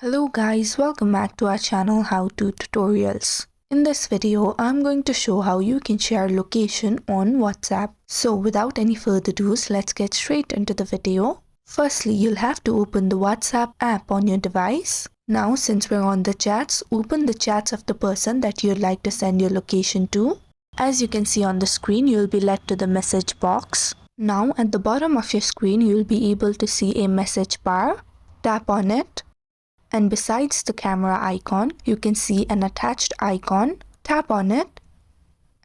Hello guys, welcome back to our channel How To Tutorials. In this video, I'm going to show how you can share location on WhatsApp. So without any further ado, let's get straight into the video. Firstly, you'll have to open the WhatsApp app on your device. Now since we're on the chats, open the chats of the person that you'd like to send your location to. As you can see on the screen, you'll be led to the message box. Now at the bottom of your screen, you'll be able to see a message bar. Tap on it. And besides the camera icon, you can see an attached icon. Tap on it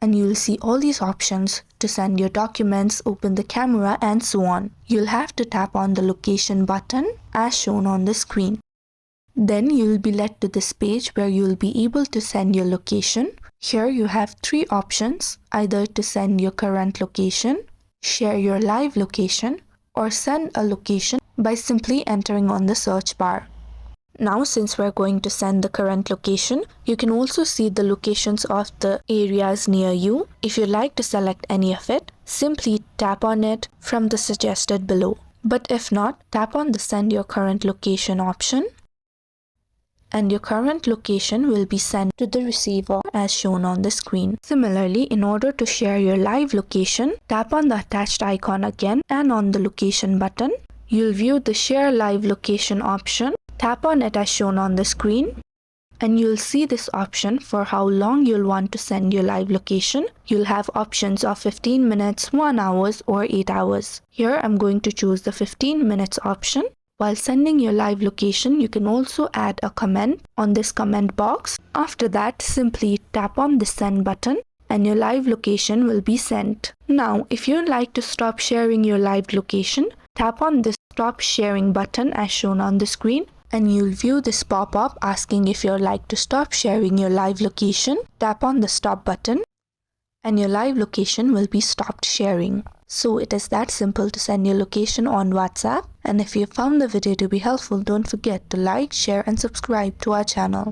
and you'll see all these options to send your documents, open the camera and so on. You'll have to tap on the location button as shown on the screen. Then you'll be led to this page where you'll be able to send your location. Here you have three options, either to send your current location, share your live location, or send a location by simply entering on the search bar. Now since we're going to send the current location, you can also see the locations of the areas near you. If you like to select any of it, simply tap on it from the suggested below. But if not, tap on the send your current location option and your current location will be sent to the receiver as shown on the screen. Similarly, in order to share your live location, tap on the attached icon again and on the location button. You'll view the share live location option. Tap on it as shown on the screen and you'll see this option for how long you'll want to send your live location. You'll have options of 15 minutes, 1 hour or 8 hours. Here I'm going to choose the 15 minutes option. While sending your live location, you can also add a comment on this comment box. After that, simply tap on the send button and your live location will be sent. Now, if you'd like to stop sharing your live location, tap on the stop sharing button as shown on the screen. And you'll view this pop-up asking if you'd like to stop sharing your live location. Tap on the stop button and your live location will be stopped sharing. So it is that simple to send your location on WhatsApp. And if you found the video to be helpful, don't forget to like, share and subscribe to our channel.